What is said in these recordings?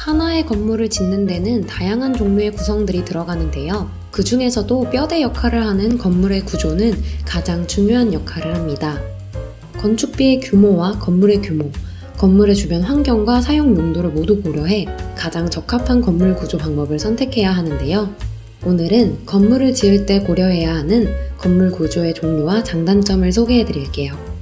하나의 건물을 짓는 데는 다양한 종류의 구성들이 들어가는데요. 그 중에서도 뼈대 역할을 하는 건물의 구조는 가장 중요한 역할을 합니다. 건축비의 규모와 건물의 규모, 건물의 주변 환경과 사용 용도를 모두 고려해 가장 적합한 건물 구조 방법을 선택해야 하는데요. 오늘은 건물을 지을 때 고려해야 하는 건물 구조의 종류와 장단점을 소개해 드릴게요.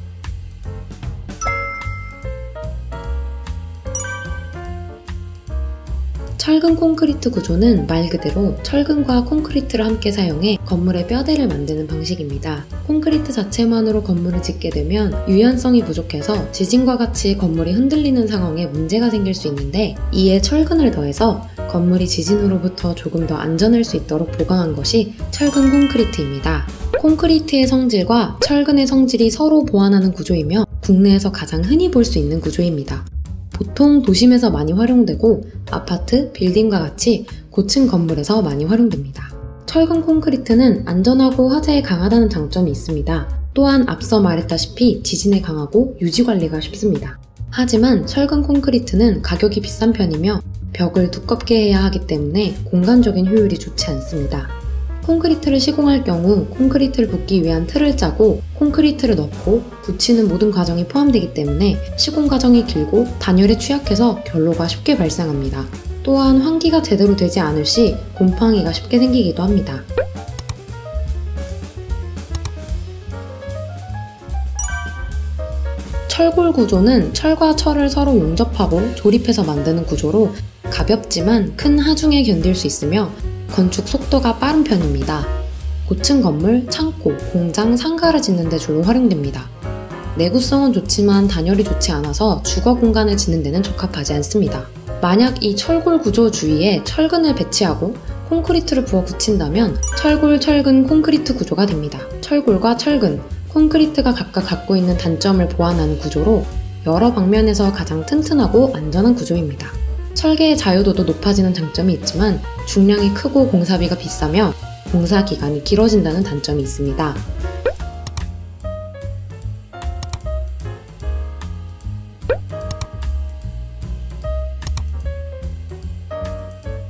철근 콘크리트 구조는 말 그대로 철근과 콘크리트를 함께 사용해 건물의 뼈대를 만드는 방식입니다. 콘크리트 자체만으로 건물을 짓게 되면 유연성이 부족해서 지진과 같이 건물이 흔들리는 상황에 문제가 생길 수 있는데, 이에 철근을 더해서 건물이 지진으로부터 조금 더 안전할 수 있도록 보강한 것이 철근 콘크리트입니다. 콘크리트의 성질과 철근의 성질이 서로 보완하는 구조이며 국내에서 가장 흔히 볼 수 있는 구조입니다. 보통 도심에서 많이 활용되고 아파트, 빌딩과 같이 고층 건물에서 많이 활용됩니다. 철근 콘크리트는 안전하고 화재에 강하다는 장점이 있습니다. 또한 앞서 말했다시피 지진에 강하고 유지관리가 쉽습니다. 하지만 철근 콘크리트는 가격이 비싼 편이며 벽을 두껍게 해야 하기 때문에 공간적인 효율이 좋지 않습니다. 콘크리트를 시공할 경우 콘크리트를 붓기 위한 틀을 짜고 콘크리트를 넣고 붙이는 모든 과정이 포함되기 때문에 시공 과정이 길고 단열에 취약해서 결로가 쉽게 발생합니다. 또한 환기가 제대로 되지 않을 시 곰팡이가 쉽게 생기기도 합니다. 철골 구조는 철과 철을 서로 용접하고 조립해서 만드는 구조로 가볍지만 큰 하중에 견딜 수 있으며 건축 속도가 빠른 편입니다. 고층 건물, 창고, 공장, 상가를 짓는 데 주로 활용됩니다. 내구성은 좋지만 단열이 좋지 않아서 주거 공간을 짓는 데는 적합하지 않습니다. 만약 이 철골 구조 주위에 철근을 배치하고 콘크리트를 부어 붙인다면 철골, 철근, 콘크리트 구조가 됩니다. 철골과 철근, 콘크리트가 각각 갖고 있는 단점을 보완하는 구조로 여러 방면에서 가장 튼튼하고 안전한 구조입니다. 설계의 자유도도 높아지는 장점이 있지만 중량이 크고 공사비가 비싸며 공사 기간이 길어진다는 단점이 있습니다.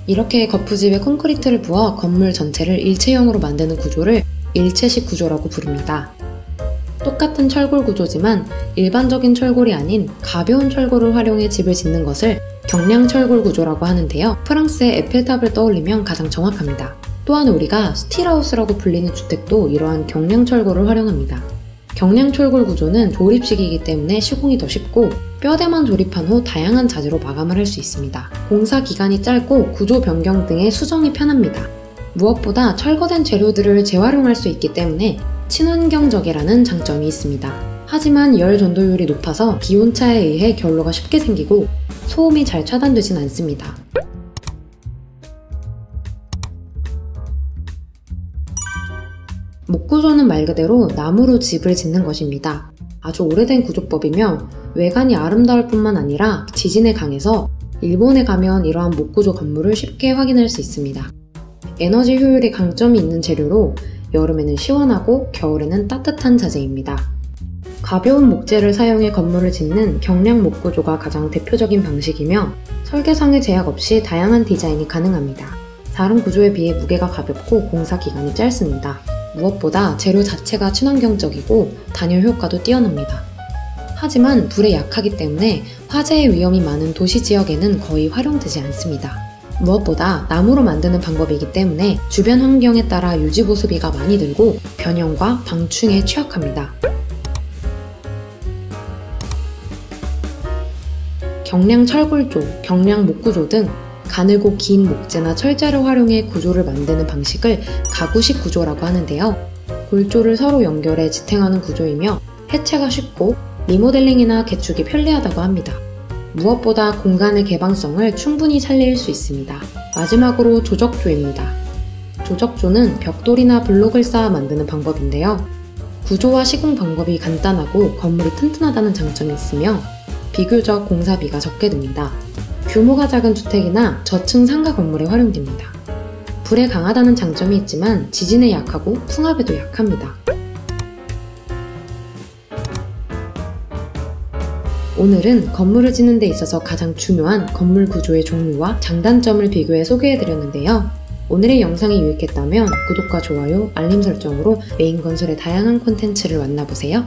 이렇게 거푸집에 콘크리트를 부어 건물 전체를 일체형으로 만드는 구조를 일체식 구조라고 부릅니다. 똑같은 철골 구조지만 일반적인 철골이 아닌 가벼운 철골을 활용해 집을 짓는 것을 경량 철골 구조라고 하는데요. 프랑스의 에펠탑을 떠올리면 가장 정확합니다. 또한 우리가 스틸하우스라고 불리는 주택도 이러한 경량 철골을 활용합니다. 경량 철골 구조는 조립식이기 때문에 시공이 더 쉽고 뼈대만 조립한 후 다양한 자재로 마감을 할 수 있습니다. 공사 기간이 짧고 구조 변경 등의 수정이 편합니다. 무엇보다 철거된 재료들을 재활용할 수 있기 때문에 친환경적이라는 장점이 있습니다. 하지만 열 전도율이 높아서 기온차에 의해 결로가 쉽게 생기고 소음이 잘 차단되진 않습니다. 목구조는 말 그대로 나무로 집을 짓는 것입니다. 아주 오래된 구조법이며 외관이 아름다울 뿐만 아니라 지진에 강해서 일본에 가면 이러한 목구조 건물을 쉽게 확인할 수 있습니다. 에너지 효율이 강점이 있는 재료로 여름에는 시원하고 겨울에는 따뜻한 자재입니다. 가벼운 목재를 사용해 건물을 짓는 경량 목구조가 가장 대표적인 방식이며 설계상의 제약 없이 다양한 디자인이 가능합니다. 다른 구조에 비해 무게가 가볍고 공사 기간이 짧습니다. 무엇보다 재료 자체가 친환경적이고 단열 효과도 뛰어납니다. 하지만 불에 약하기 때문에 화재의 위험이 많은 도시 지역에는 거의 활용되지 않습니다. 무엇보다 나무로 만드는 방법이기 때문에 주변 환경에 따라 유지 보수비가 많이 들고 변형과 방충에 취약합니다. 경량 철골조, 경량 목구조 등 가늘고 긴 목재나 철자를 활용해 구조를 만드는 방식을 가구식 구조라고 하는데요. 골조를 서로 연결해 지탱하는 구조이며 해체가 쉽고 리모델링이나 개축이 편리하다고 합니다. 무엇보다 공간의 개방성을 충분히 살릴 수 있습니다. 마지막으로 조적조입니다. 조적조는 벽돌이나 블록을 쌓아 만드는 방법인데요. 구조와 시공 방법이 간단하고 건물이 튼튼하다는 장점이 있으며 비교적 공사비가 적게 듭니다. 규모가 작은 주택이나 저층 상가 건물에 활용됩니다. 불에 강하다는 장점이 있지만 지진에 약하고 풍압에도 약합니다. 오늘은 건물을 짓는 데 있어서 가장 중요한 건물 구조의 종류와 장단점을 비교해 소개해드렸는데요. 오늘의 영상이 유익했다면 구독과 좋아요, 알림 설정으로 메인 건설의 다양한 콘텐츠를 만나보세요.